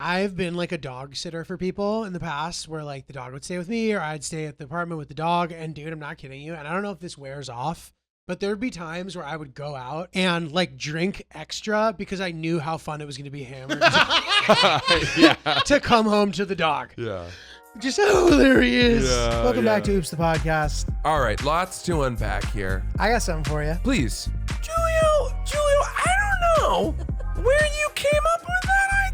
I've been like a dog sitter for people in the past where like the dog would stay with me or I'd stay at the apartment with the dog. And dude, I'm not kidding you. And I don't know if this wears off, but there'd be times where I would go out and like drink extra because I knew how fun it was going to be hammered to come home to the dog. Yeah. Just, oh, there he is. Yeah, Welcome back to Oops the Podcast. All right, lots to unpack here. I got something for you. Please. Julio, I don't know where you came up with that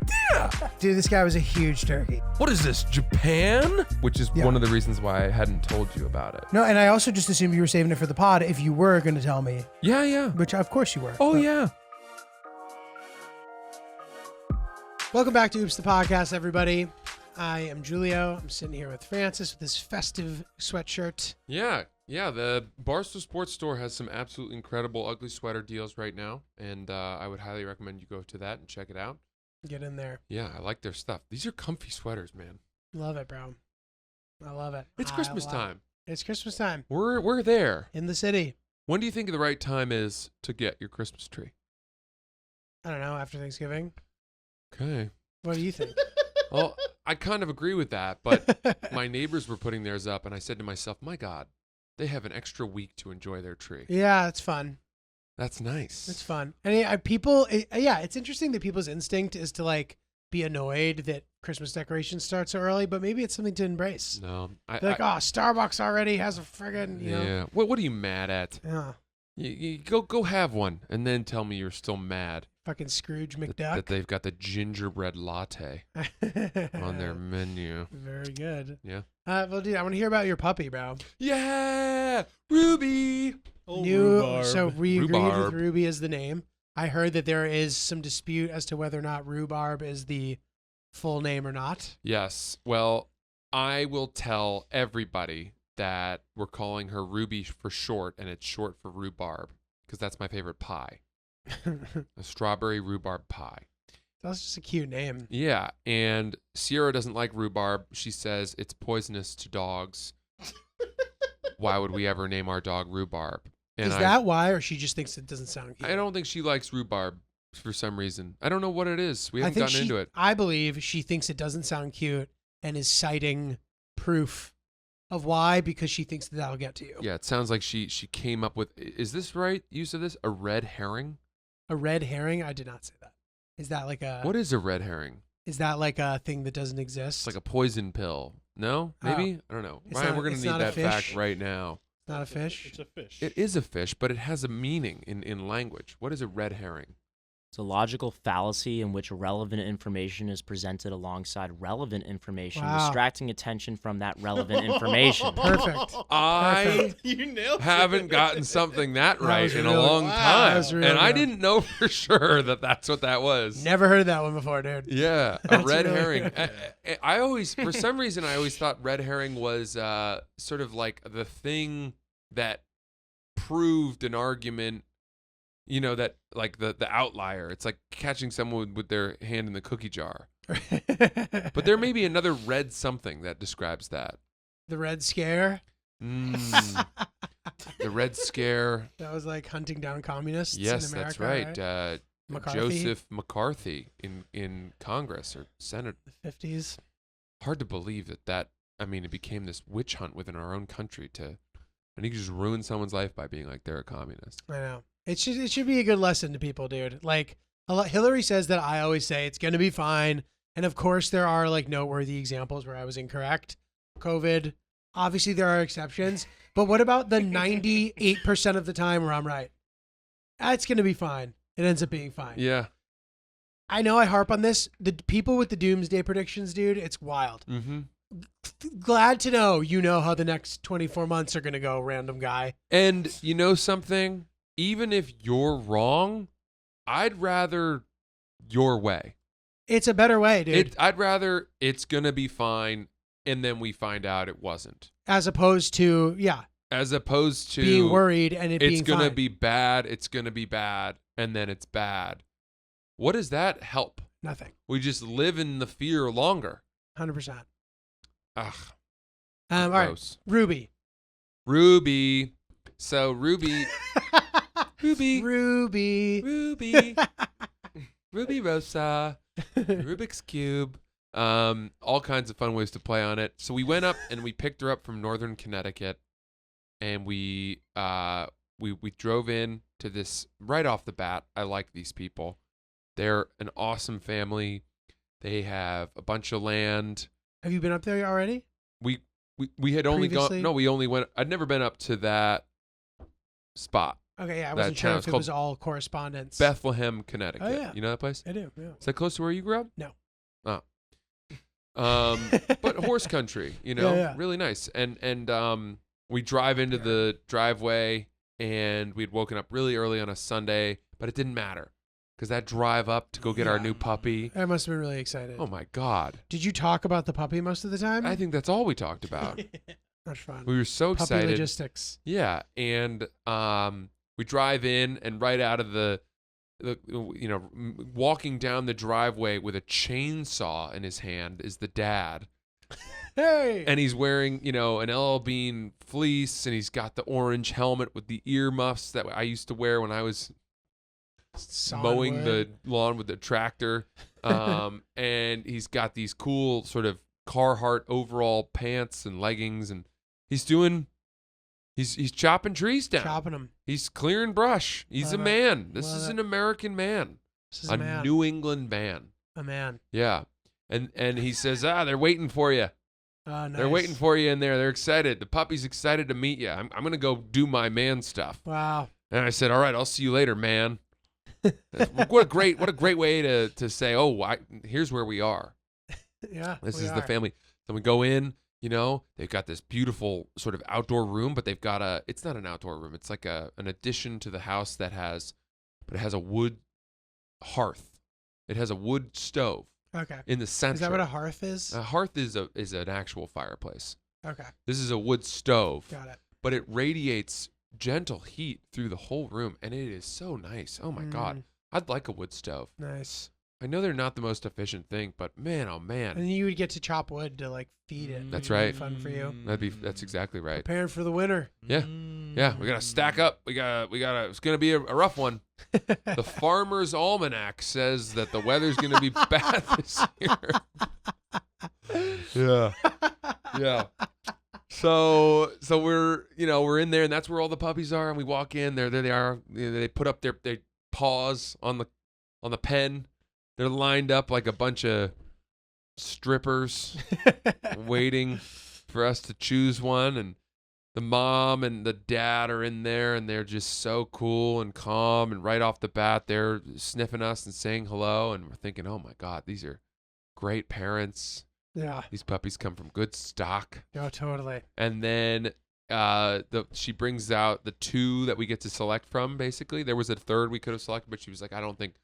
idea. Dude, this guy was a huge turkey. What is this, Japan? Which is Yeah. one of the reasons why I hadn't told you about it. No, and I also just assumed you were saving it for the pod if you were going to tell me, Yeah. which of course you were. Oh, But- yeah. Welcome back to Oops the Podcast, everybody. I am Julio. I'm sitting here with Francis with this festive sweatshirt. Yeah. The Barstool Sports Store has some absolutely incredible ugly sweater deals right now, and I would highly recommend you go to that and check it out. Get in there. Yeah, I like their stuff. These are comfy sweaters, man. Love it, bro. I love it. It's I Christmas love it. time. It's Christmas time We're there. in the city. When do you think the right time is to get your Christmas tree? I don't know, after Thanksgiving. Okay. What do you think? Well, I kind of agree with that, but my neighbors were putting theirs up, and I said to myself, my God, they have an extra week to enjoy their tree. Yeah, it's fun. That's nice. It's fun. And it's interesting that people's instinct is to like be annoyed that Christmas decorations start so early, but maybe it's something to embrace. No. They're like, oh, Starbucks already has a friggin', you know. Yeah. What are you mad at? Yeah. You go have one, and then tell me you're still mad. Fucking Scrooge That McDuck. they've got the gingerbread latte on their menu. Very good. Yeah. Well, dude, I want to hear about your puppy, bro. Yeah, Ruby. So we agreed with Rhubarb. Ruby as the name. I heard that there is some dispute as to whether or not Rhubarb is the full name or not. Yes. Well, I will tell everybody that we're calling her Ruby for short, and it's short for rhubarb because that's my favorite pie, a strawberry rhubarb pie. That's just a cute name. Yeah, and Sierra doesn't like rhubarb. She says it's poisonous to dogs. Why would we ever name our dog Rhubarb? And Is that why, or she just thinks it doesn't sound cute? I don't think she likes rhubarb for some reason. I don't know what it is. We haven't gotten into it. I believe she thinks it doesn't sound cute and is citing proof of why, because she thinks that that'll get to you. Yeah, it sounds like she came up with, is this right? Use of this? A red herring? A red herring? I did not say that. Is that like a What is a red herring? Is that like a thing that doesn't exist? It's like a poison pill. No? Maybe? I don't know. It's Ryan, not- we're going to it's need not a that fish? fact right now. It's not a fish. It's a fish. It is a fish, but it has a meaning in language. What is a red herring? It's a logical fallacy in which relevant information is presented alongside relevant information, Wow. distracting attention from that relevant information. Perfect. I You nailed haven't it. gotten something that That right was in a really- long wow, time. that was really And I good. didn't know for sure that that's what that was. Never heard that one before, dude. Yeah, a That's red really herring. good. I always, for some reason, I always thought red herring was sort of like the thing that proved an argument, you know, that like the outlier. It's like catching someone with their hand in the cookie jar. But there may be another red something that describes that. The Red Scare. Mm. The Red Scare. That was like hunting down communists Yes, in America. that's right. McCarthy. Joseph McCarthy in Congress or Senate. The 50s. Hard to believe that I mean, it became this witch hunt within our own country and you can just ruin someone's life by being like they're a communist. I know. It should be a good lesson to people, dude. Like Hillary says that I always say it's gonna be fine, and of course there are like noteworthy examples where I was incorrect. COVID, obviously there are exceptions, but what about the 98% of the time where I'm right? It's gonna be fine. It ends up being fine. Yeah. I know I harp on this. The people with the doomsday predictions, dude, it's wild. Mm-hmm. Glad to know you know how the next 24 months are gonna go, random guy. And you know something? Even if you're wrong, I'd rather your way. It's a better way, dude. I'd rather it's gonna be fine, and then we find out it wasn't, As opposed to, as opposed to being worried and it it's being gonna fine. be bad. It's gonna be bad, and then it's bad. What does that help? Nothing. We just live in the fear longer. 100%. Ugh. All right. Gross. Ruby. So Ruby, Ruby, Ruby. Ruby, Ruby Rosa. Rubik's Cube. All kinds of fun ways to play on it. So we went up and we picked her up from northern Connecticut, and we drove in to this right off the bat. I like these people. They're an awesome family. They have a bunch of land. Have you been up there already? We had only Previously? gone. No, we only went. I'd never been up to that spot. Okay, yeah, I That wasn't sure town if is it called was all correspondence. Bethlehem, Connecticut. Oh, yeah. You know that place? I do. Yeah. Is that close to where you grew up? No. Oh. But horse country, Yeah. really nice. And we drive into the driveway, and we'd woken up really early on a Sunday, but it didn't matter because that drive up to go get our Yeah. new puppy. I must have been really excited. Oh my God! Did you talk about the puppy most of the time? I think that's all we talked about. That's fun. We were so Puppy excited. logistics. Yeah, and we drive in, and right out of the walking down the driveway with a chainsaw in his hand is the dad, Hey. and he's wearing an LL Bean fleece, and he's got the orange helmet with the earmuffs that I used to wear when I was mowing the lawn with the tractor, and he's got these cool sort of Carhartt overall pants and leggings, and he's chopping trees down. chopping them. He's clearing brush. He's a Love it. man. This Love is it. an American man. This is A a man. New England man. A man. Yeah. And he says, they're waiting for you. Oh, nice. They're waiting for you in there. They're excited. The puppy's excited to meet you. I'm going to go do my man stuff. Wow. And I said, all right, I'll see you later, man. What a great way to say, here's where we are. Yeah. This we is are. the family. So we go in, they've got this beautiful sort of outdoor room, but they've got it's not an outdoor room. It's like an addition to the house but it has a wood hearth. It has a wood stove Okay. in the center. Is that what a hearth is? A hearth is an actual fireplace. Okay. This is a wood stove, Got it. but it radiates gentle heat through the whole room, and it is so nice. Oh my God. I'd like a wood stove. Nice. I know they're not the most efficient thing, but man, oh man. And you would get to chop wood to like feed it. That's It'd be right. Fun for you. That's exactly right. Preparing for the winter. Yeah. Yeah, we got to stack up. We got it's going to be a rough one. The Farmer's Almanac says that the weather's going to be bad this year. Yeah. Yeah. So we're in there, and that's where all the puppies are, and we walk in there they are. They put up their paws on the pen. They're lined up like a bunch of strippers waiting for us to choose one, and the mom and the dad are in there, and they're just so cool and calm, and right off the bat they're sniffing us and saying hello, and we're thinking, oh my God, these are great parents. Yeah. These puppies come from good stock. Oh, totally. And then she brings out the two that we get to select from. Basically, there was a third we could have selected, but she was like, I don't think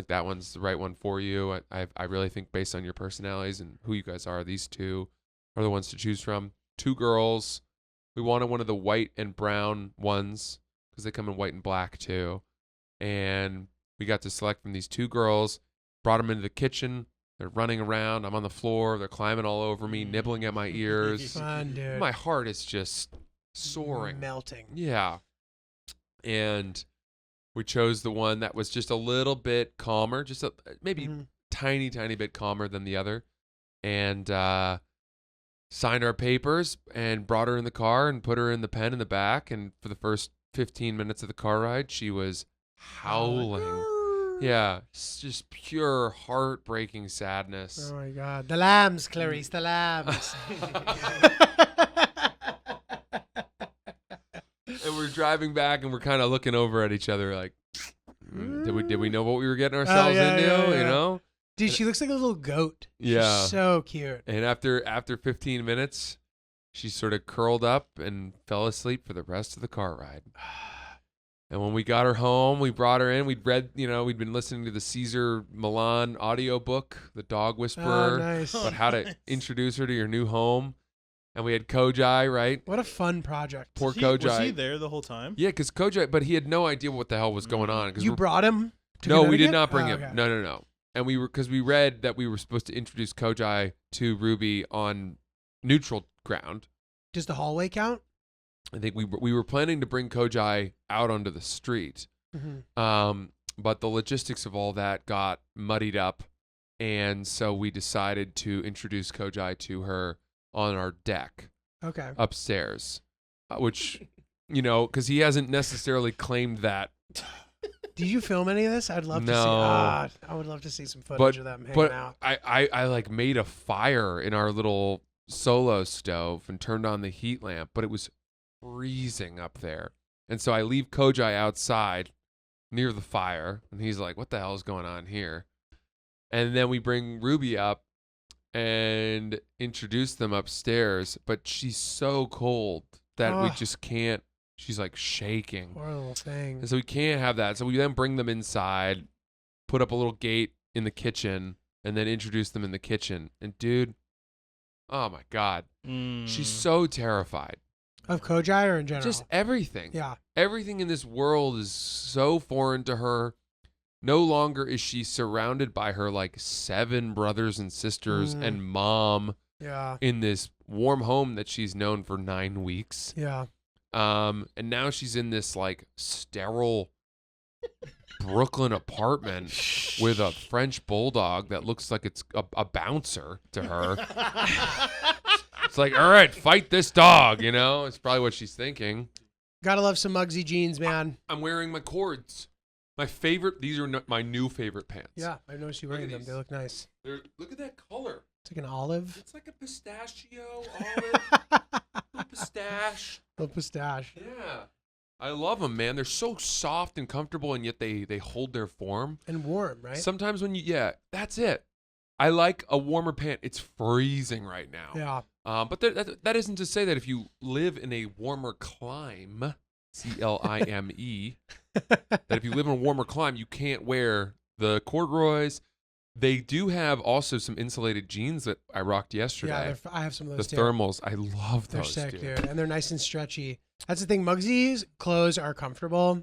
that one's the right one for you. I really think based on your personalities and who you guys are, these two are the ones to choose from. 2 girls. We wanted one of the white and brown ones because they come in white and black too. And we got to select from these 2 girls. Brought them into the kitchen. They're running around. I'm on the floor. They're climbing all over me, nibbling at my ears. Fun, dude. My heart is just soaring. Melting. Yeah. And we chose the one that was just a little bit calmer, just maybe Mhm. tiny bit calmer than the other. And signed our papers and brought her in the car and put her in the pen in the back. And for the first 15 minutes of the car ride, she was howling. Yeah, it's just pure heartbreaking sadness. Oh my God. The lambs, Clarice, the lambs. And we're driving back, and we're kind of looking over at each other like, did we know what we were getting ourselves yeah, into? yeah, yeah. You know? Dude, she looks like a little goat. Yeah. She's so cute. And after 15 minutes, she sort of curled up and fell asleep for the rest of the car ride. And when we got her home, we brought her in. We'd read, we'd been listening to the Caesar Milan audiobook, The Dog Whisperer, Oh, nice. about how to introduce her to your new home. And we had Kojai, right? What a fun project. Poor Was Kojai. he there the whole time? Yeah, because Kojai, but he had no idea what the hell was going on. You brought him to No, we did Connecticut? not bring Oh, him. okay. No. And because we read that we were supposed to introduce Kojai to Ruby on neutral ground. Does the hallway count? I think we were planning to bring Kojai out onto the street. Mm-hmm. But the logistics of all that got muddied up, And so we decided to introduce Kojai to her on our deck Okay. upstairs, which, because he hasn't necessarily claimed that. Did you film any of this? I'd love to see. No. I would love to see some footage of them hanging But out. I like made a fire in our little solo stove and turned on the heat lamp, but it was freezing up there. And so I leave Kojai outside near the fire, and he's like, what the hell is going on here? And then we bring Ruby up and introduce them upstairs, but she's so cold that we Ugh. just can't. She's like shaking. Poor little thing. And so we can't have that. So we then bring them inside, put up a little gate in the kitchen, and then introduce them in the kitchen. And dude, oh my God, she's so terrified. Of Kojai or in general? Just everything. Yeah. Everything in this world is so foreign to her. No longer is she surrounded by her like 7 brothers and sisters and mom Yeah. in this warm home that she's known for 9 weeks. Yeah. And now she's in this like sterile Brooklyn apartment with a French bulldog that looks like it's a bouncer to her. It's like, all right, fight this dog, It's probably what she's thinking. Gotta love some Mugsy jeans, man. I'm wearing my cords. My favorite, these are my new favorite pants. Yeah, I noticed you Look wearing at them. these. They look nice. Look at that color. It's like an olive. It's like a pistachio, olive, little pistache. Little pistache. Yeah. I love them, man. They're so soft and comfortable, and yet they hold their form. And warm, right? Sometimes when that's it. I like a warmer pant. It's freezing right now. Yeah. But that isn't to say that if you live in a warmer clime, CLIME, that if you live in a warmer clime, you can't wear the corduroys. They do have also some insulated jeans that I rocked yesterday. Yeah, I have some of The those too. thermals. I love They're those, sick, dude. dude. And they're nice and stretchy. That's the thing. Mugsy's clothes are comfortable,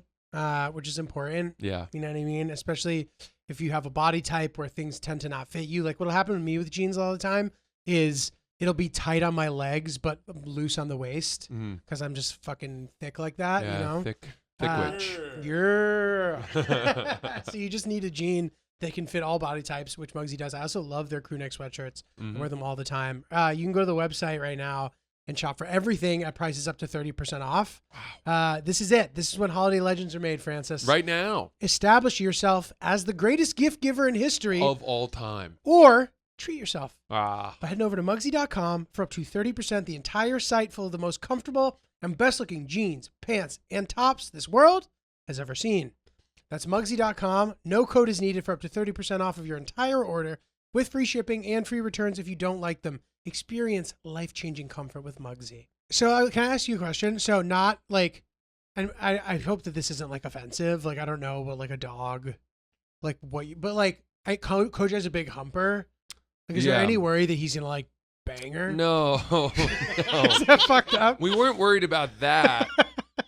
which is important. Yeah. You know what I mean? Especially if you have a body type where things tend to not fit you. Like what'll happen to me with jeans all the time is it'll be tight on my legs, but loose on the waist Mhm. because I'm just fucking thick like that, Yeah, you know? thick witch. Yeah. So you just need a jean that can fit all body types, which Mugsy does. I also love their crew neck sweatshirts. Mhm. I wear them all the time. You can go to the website right now and shop for everything at prices up to 30% off. This is it. This is when holiday legends are made, Francis. Right now, Establish yourself as the greatest gift giver in history of all time. or treat yourself Ah, by heading over to Mugsy.com for up to 30%. The entire site full of the most comfortable and best looking jeans, pants, and tops this world has ever seen. That's Mugsy.com. No code is needed for up to 30% off of your entire order with free shipping and free returns if you don't like them. Experience life-changing comfort with Mugsy. So can I ask you a question? So not like, and I hope that this isn't like offensive. Like, I don't know, but like a dog, like what, but like Kojai's a big humper. Like, is there Yeah. any worry that he's going to like bang her? no. Is that fucked up? We weren't worried about that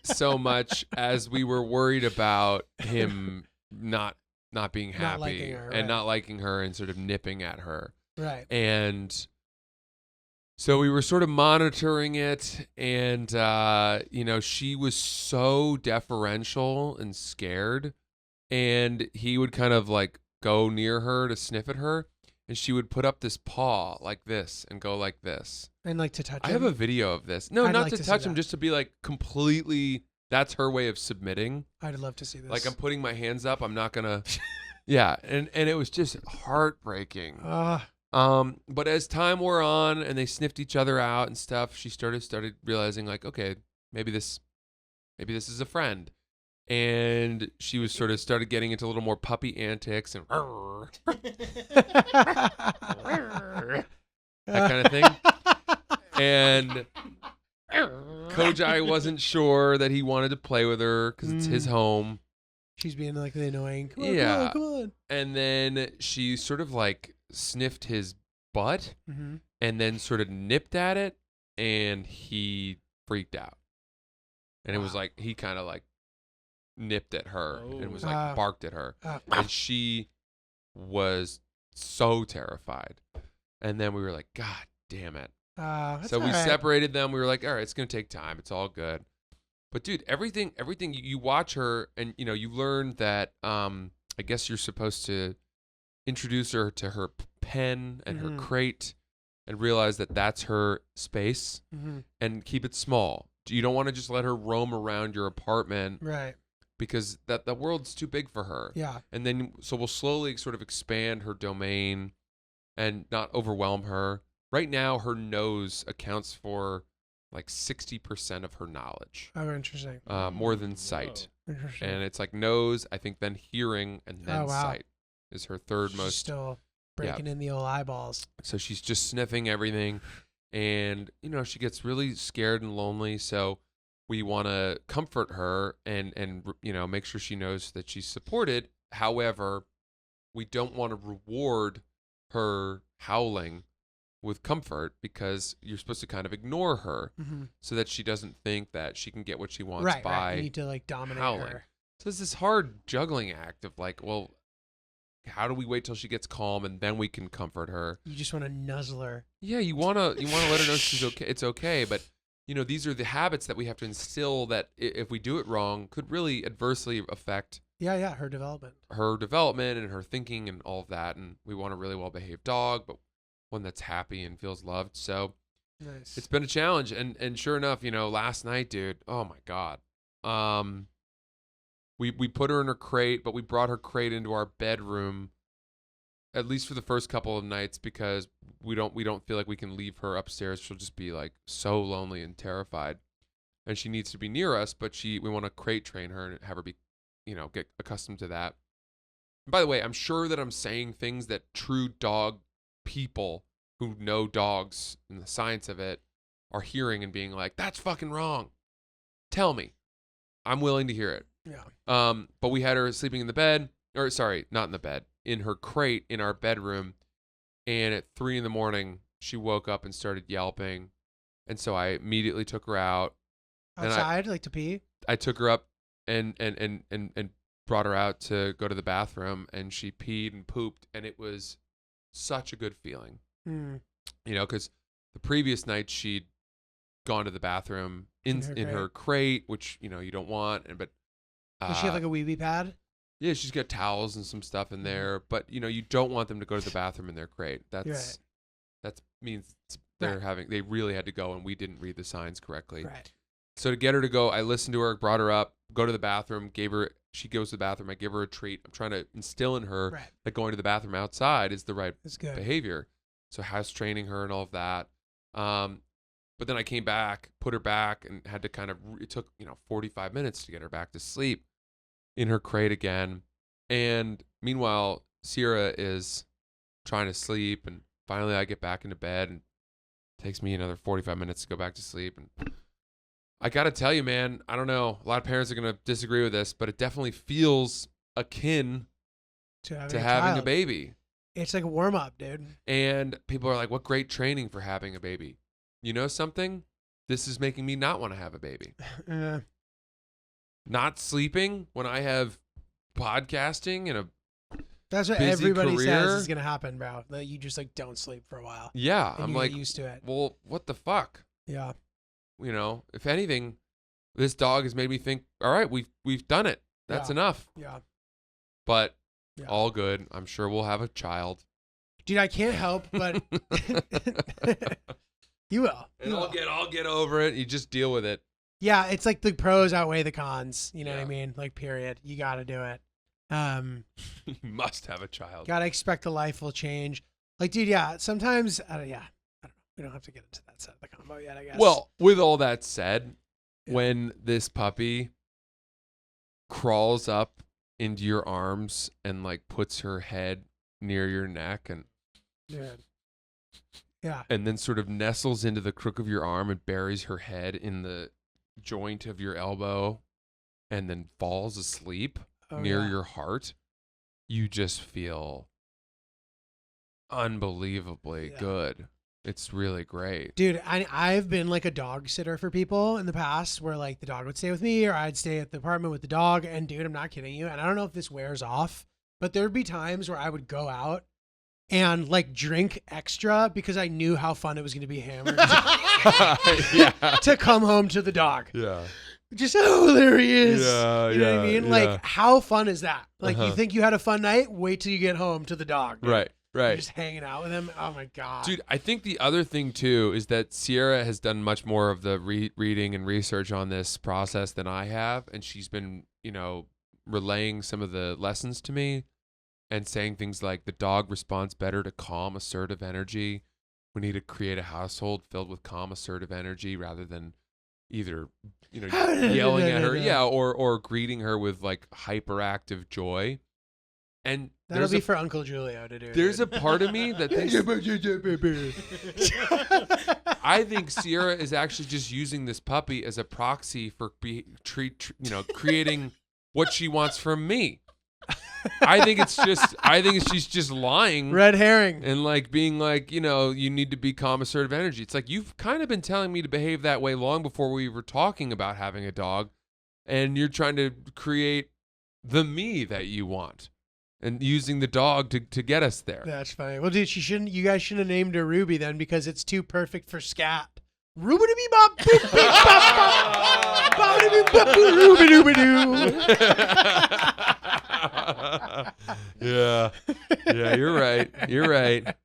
so much as we were worried about him not being happy Not liking her, and right. not liking her and sort of nipping at her. Right. And so we were sort of monitoring it, and she was so deferential and scared, and he would kind of like go near her to sniff at her, and she would put up this paw like this and go like this. And like to touch I him. have a video of this. No, I'd not like to to see touch him, that. just to be like completely. That's her way of submitting. I'd love to see this. Like I'm putting my hands up. I'm not gonna. Yeah, and it was just heartbreaking. But as time wore on and they sniffed each other out and stuff, she started realizing like, okay, maybe this is a friend. And she was sort of started getting into a little more puppy antics and that kind of thing. And Kojai wasn't sure that he wanted to play with her because it's his home. She's being like the annoying. Come on, Yeah. come on. And then she sort of like sniffed his butt Mm-hmm. and then sort of nipped at it, and he freaked out. And it was Wow. like he kind of like nipped at her and was Oh. like barked at her. And she was so terrified. And then we were like, God damn it. That's So we all right. separated them. We were like, all right, it's going to take time. It's all good. But dude, everything you watch her and you learn that I guess you're supposed to introduce her to her pen and her Mhm. crate and realize that that's her space Mm-hmm. and keep it small. You don't want to just let her roam around your apartment Right. because the world's too big for her. Yeah. And then, so we'll slowly sort of expand her domain and not overwhelm her. Right now, her nose accounts for like 60% of her knowledge, Oh, interesting. more than sight. Interesting. And it's like nose, I think, then hearing, and then Oh, wow. sight is her third She's most. still breaking in the old eyeballs. So she's just sniffing everything. And, she gets really scared and lonely. So we want to comfort her and make sure she knows that she's supported. However, we don't want to reward her howling with comfort because you're supposed to kind of ignore her Mm-hmm. so that she doesn't think that she can get what she wants Right. by You need to like dominate howling. her. So it's this hard juggling act of like, well, how do we wait till she gets calm and then we can comfort her? You just want to nuzzle her. Yeah, you wanna let her know she's okay. It's okay, but these are the habits that we have to instill that if we do it wrong, could really adversely affect Yeah. Her development. her development and her thinking and all of that. And we want a really well-behaved dog, but one that's happy and feels loved. So Nice. it's been a challenge. And sure enough, last night, dude, oh my God. We put her in her crate, but we brought her crate into our bedroom, at least for the first couple of nights, because we don't feel like we can leave her upstairs. She'll just be like so lonely and terrified. And she needs to be near us, but we want to crate train her and have her be, get accustomed to that. And by the way, I'm sure that I'm saying things that true dog people who know dogs and the science of it are hearing and being like, that's fucking wrong. Tell me. I'm willing to hear it. Yeah. But we had her sleeping in the bed, or sorry, not in the bed, in her crate in our bedroom. And at 3 a.m, she woke up and started yelping. And so I immediately took her out. And Outside, like to pee. I took her up and brought her out to go to the bathroom, and she peed and pooped, and it was such a good feeling. Mm. Because the previous night she'd gone to the bathroom in her crate, which you don't want, but Does she have like a wee pad? yeah, she's got towels and some stuff in there, but you don't want them to go to the bathroom in their crate. That means they really had to go, and we didn't read the signs correctly. Right. So to get her to go, I listened to her, brought her up, go to the bathroom, she goes to the bathroom, I give her a treat. I'm trying to instill in her that going to the bathroom outside is the right That's good. behavior. So house training her and all of that. But then I came back, put her back, and had to it took 45 minutes to get her back to sleep in her crate again. And meanwhile, Sierra is trying to sleep, and finally I get back into bed, and it takes me another 45 minutes to go back to sleep. And I got to tell you, man, I don't know. A lot of parents are going to disagree with this, but it definitely feels akin To having, to a, having a child. baby. It's like a warm up, dude. And people are like, what great training for having a baby. You know something? This is making me not want to have a baby. Not sleeping when I have podcasting and That's what busy everybody career. says is gonna happen, bro. That you just like don't sleep for a while. yeah, And I'm you like, get used to it. well, what the fuck? Yeah. If anything, this dog has made me think, all right, we've done it. That's Yeah. enough. Yeah. But Yeah. all good. I'm sure we'll have a child. Dude, I can't help but you will. And You I'll will. get over it. You just deal with it. Yeah, it's like the pros outweigh the cons. You know what I Yeah. mean? Like, period. You got to do it. You must have a child. Got to expect the life will change. Like, dude, yeah. Sometimes, I don't know. We don't have to get into that side of the combo yet, I guess. Well, with all that said, Yeah. when this puppy crawls up into your arms and like puts her head near your neck and dude. Yeah. and then sort of nestles into the crook of your arm and buries her head in the joint of your elbow and then falls asleep Oh, near yeah. your heart, you just feel unbelievably Yeah. good. It's really great. Dude, I've been like a dog sitter for people in the past where like the dog would stay with me or I'd stay at the apartment with the dog. And dude, I'm not kidding you. And I don't know if this wears off, but there'd be times where I would go out and like drink extra because I knew how fun it was going to be hammered Yeah. to come home to the dog. Yeah. just, oh, there he is. Yeah, you know what I yeah, mean? yeah. Like, how fun is that? Like, Uh-huh. you think you had a fun night? Wait till you get home to the dog. dude. Right. You're Right. just hanging out with him. Oh my god, Dude, I think the other thing too is that Sierra has done much more of the reading and research on this process than I have, and she's been, relaying some of the lessons to me and saying things like the dog responds better to calm, assertive energy. We need to create a household filled with calm, assertive energy rather than either, yelling at her, or greeting her with like hyperactive joy. And that'll be for Uncle Julio to do. there's a part of me that thinks I think Sierra is actually just using this puppy as a proxy for creating what she wants from me. I think she's just lying red herring. and like being like, you need to be calm, assertive energy. It's like you've kind of been telling me to behave that way long before we were talking about having a dog, and you're trying to create the me that you want. And using the dog to get us there. That's funny. Well, dude, you guys shouldn't have named her Ruby then because it's too perfect for scat. Ruby dooby bop, boop, beep, bop, bop, bobbity boop, bop, boo, Ruby dooby doo. Yeah, you're right.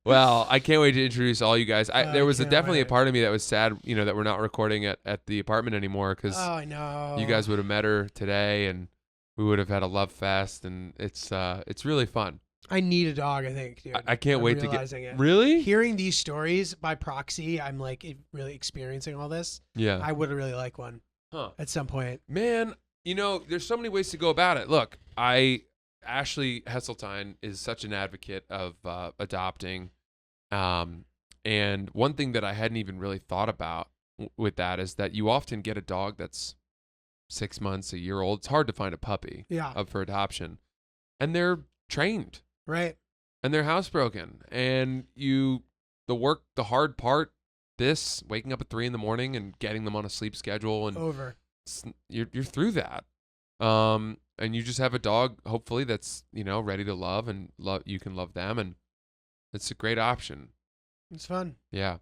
Well, I can't wait to introduce all you guys. There was definitely a part of me that was sad, that we're not recording at the apartment anymore because I know you guys would have met her today and we would have had a love fest, and it's really fun. I need a dog, I think, dude. I can't wait to realizing it. Really? Hearing these stories by proxy, I'm like really experiencing all this. Yeah. I would really like one at some point. Man, there's so many ways to go about it. Look, Ashley Hesseltine is such an advocate of adopting. And one thing that I hadn't even really thought about with that is that you often get a dog that's 6 months, a year old. It's hard to find a puppy up for adoption. And they're trained. Right. And they're housebroken. And the hard part, waking up at 3 a.m. and getting them on a sleep schedule and over. You're through that. And you just have a dog, hopefully, that's, ready to love and you can love them. And it's a great option. It's fun. Yeah.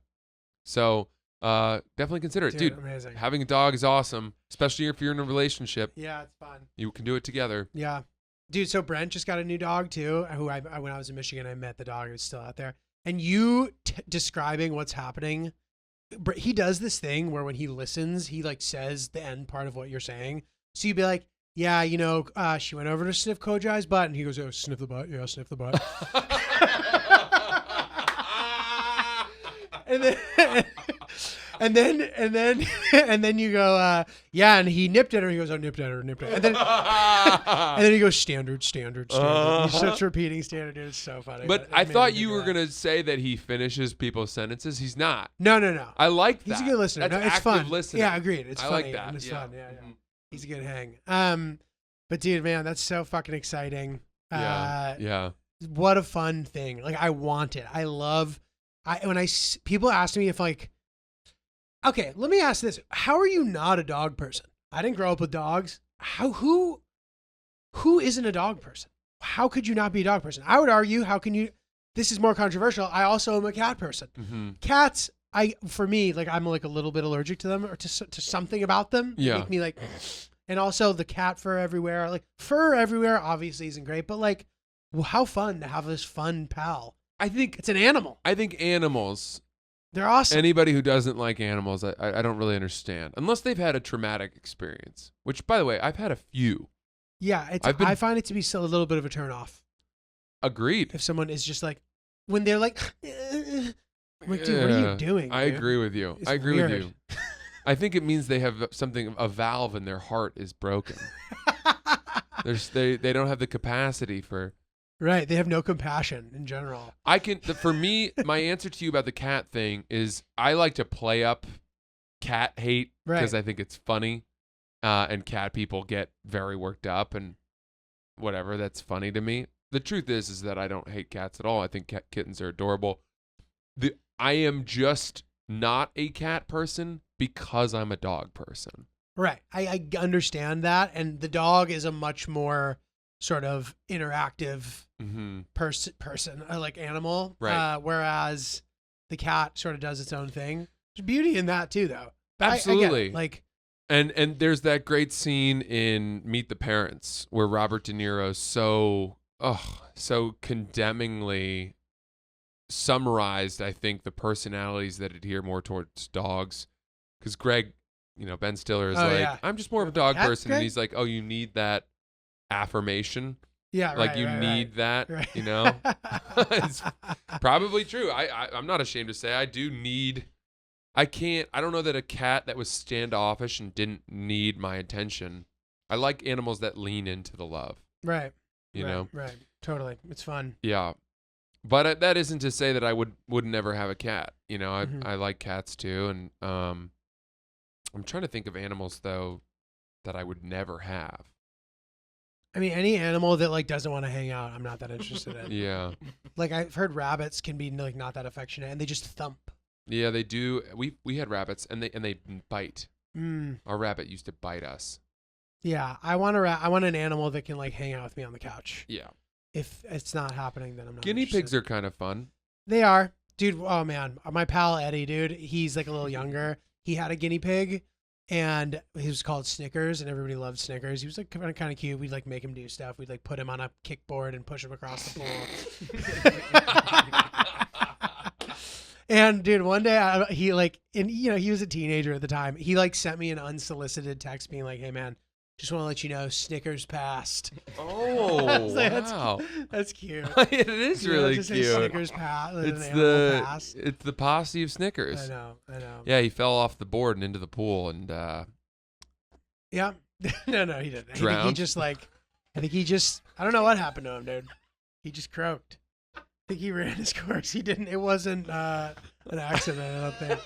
So definitely consider it. Dude, amazing. having a dog is awesome, especially if you're in a relationship. Yeah, it's fun. You can do it together. Yeah. Dude, so Brent just got a new dog too, who when I was in Michigan, I met the dog. It was still out there. And you describing what's happening, he does this thing where when he listens, he like says the end part of what you're saying. So you'd be like, yeah, she went over to sniff Kojai's butt, and he goes, oh, sniff the butt. Yeah, sniff the butt. And then you go, yeah, and he nipped at her. He goes, oh, nipped at her. And then he goes, standard. He starts repeating standard. Dude, it's so funny. But I thought you were gonna say that he finishes people's sentences. He's not. No. I like that. He's a good listener. That's it's active fun. listening. Yeah, agreed. It's I funny. like that. And it's fun. Yeah. Mhm. He's a good hang. But dude, man, that's so fucking exciting. Yeah. What a fun thing. Like, I want it. I love. People ask me if like. Okay, let me ask this: how are you not a dog person? I didn't grow up with dogs. Who isn't a dog person? How could you not be a dog person? I would argue, how can you? This is more controversial. I also am a cat person. Mm-hmm. Cats, for me, like I'm like a little bit allergic to them or to something about them. Yeah. They make me like, and also the cat fur everywhere. Like fur everywhere, obviously isn't great, but like, well, how fun to have this fun pal. I think It's an animal. I think animals. They're awesome. Anybody who doesn't like animals, I don't really understand. Unless they've had a traumatic experience, which, by the way, I've had a few. Yeah, I find it to be still a little bit of a turnoff. Agreed. If someone is just like, when they're like, I'm like, dude, what are you doing? I dude? agree with you. It's I agree weird. with you. I think it means they have a valve in their heart is broken. They don't have the capacity for. Right, they have no compassion in general. For me, my answer to you about the cat thing is I like to play up cat hate because I think it's funny, and cat people get very worked up and whatever. That's funny to me. The truth is that I don't hate cats at all. I think kittens are adorable. I am just not a cat person because I'm a dog person. Right, I understand that, and the dog is a much more sort of interactive person, like animal. Right. Whereas the cat sort of does its own thing. There's beauty in that too, though. Absolutely. Like, And there's that great scene in Meet the Parents where Robert De Niro so condemningly summarized, I think, the personalities that adhere more towards dogs. Because Greg, Ben Stiller is I'm just more of a dog cat, person. Greg? And he's like, oh, you need that affirmation. Yeah, Like right, you right, need that, right. It's probably true. I'm not ashamed to say I do need. I don't know that a cat that was standoffish and didn't need my attention. I like animals that lean into the love. Right. You right, know? Right. Totally. It's fun. Yeah. But that isn't to say that I would never have a cat. Mhm. I like cats too. And I'm trying to think of animals, though, that I would never have. I mean, any animal that like doesn't want to hang out, I'm not that interested in. Yeah. Like I've heard rabbits can be like not that affectionate, and they just thump. Yeah, they do. We had rabbits, and they bite. Mm. Our rabbit used to bite us. Yeah, I want an animal that can like hang out with me on the couch. Yeah. If it's not happening, then I'm not. Guinea interested. pigs are kind of fun. They are, dude. Oh man, my pal Eddie, dude. He's like a little younger. He had a guinea pig, and he was called Snickers, and everybody loved Snickers. He was like kind of cute. We'd like make him do stuff. We'd like put him on a kickboard and push him across the pool. And dude, one day he like, and he was a teenager at the time. He like sent me an unsolicited text being like, "Hey man, just want to let you know Snickers passed." Oh, I was like, wow. That's cute. It is You know, really just say cute. Snickers pass. It's pass. it's the posse of I Snickers. know. Yeah, he fell off the board and into the pool and Yeah. No, he didn't. I think he Drowned? just like, I don't know what happened to him, dude. He just croaked. I think he ran his course. He didn't. It wasn't an accident, I don't think.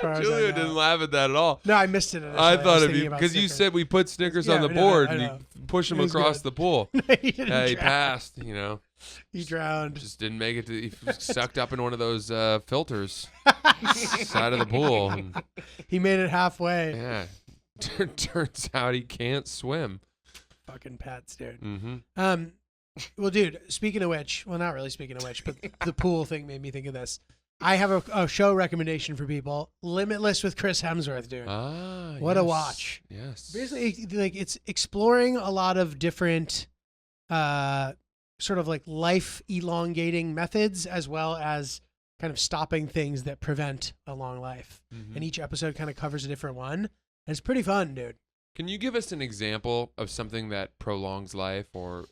far as I Julio know. didn't laugh at that at all. No, I missed it. Initially. I was thought of thinking you about because you Snickers. said we put Snickers Yeah, on the I know, board I and know. you push him It was across good. the pool. He didn't Yeah, he drown. passed. He drowned. Just didn't make it to. He was sucked up in one of those filters side of the pool. And, He made it halfway. yeah, turns out he can't swim. Fucking pets, dude. Mm-hmm. Well, dude, speaking of which, well, not really speaking of which, but the pool thing made me think of this. I have a show recommendation for people. Limitless with Chris Hemsworth, dude. What a watch. Yes. Basically, like it's exploring a lot of different sort of like life elongating methods as well as kind of stopping things that prevent a long life. Mhm. And each episode kind of covers a different one. And it's pretty fun, dude. Can you give us an example of something that prolongs life or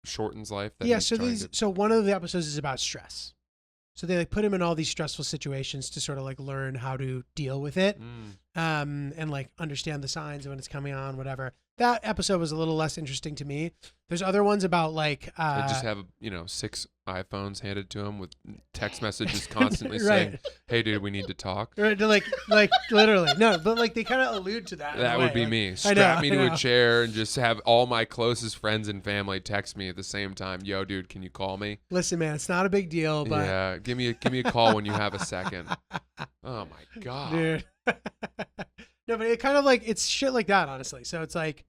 shortens life? That Yeah, he's so trying to- so one of the episodes is about stress. So they like put him in all these stressful situations to sort of like learn how to deal with it, and like understand the signs of when it's coming on, whatever. That episode was a little less interesting to me. There's other ones about like They just have 6 iPhones handed to him with text messages constantly saying, right, "Hey, dude, we need to talk." right, like literally no, but like they kind of allude to that. in a That way. would be Like, me. I Strap me know, to a chair and just have all my closest friends and family text me at the same time. Yo, dude, can you call me? Listen, man, it's not a big deal, but Yeah, give me a call when you have a second. Oh my god. dude. No, but it kind of like it's shit like that, honestly. So it's like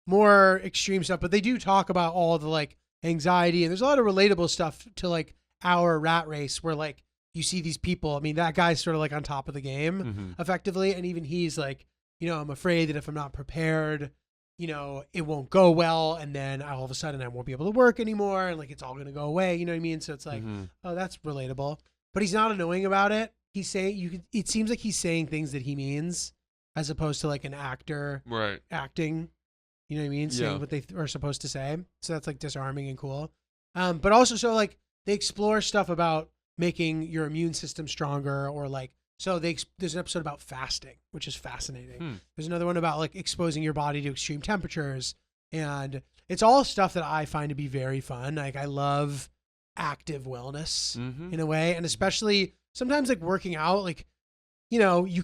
more extreme stuff, but they do talk about all the like anxiety and there's a lot of relatable stuff to like our rat race where like you see these people. I mean, that guy's sort of like on top of the game Mhm. effectively. And even he's like, I'm afraid that if I'm not prepared, it won't go well. And then all of a sudden I won't be able to work anymore. And like, it's all going to go away. You know what I mean? So it's like, Mhm. oh, that's relatable, but he's not annoying about it. He's saying it seems like he's saying things that he means as opposed to like an actor Right. acting, you know what I mean? Yeah. Saying what they are supposed to say. So that's like disarming and cool. But also, so like they explore stuff about making your immune system stronger or like, so there's an episode about fasting, which is fascinating. There's another one about like exposing your body to extreme temperatures. And it's all stuff that I find to be very fun. Like I love active wellness Mhm. in a way. And especially sometimes like working out, like, you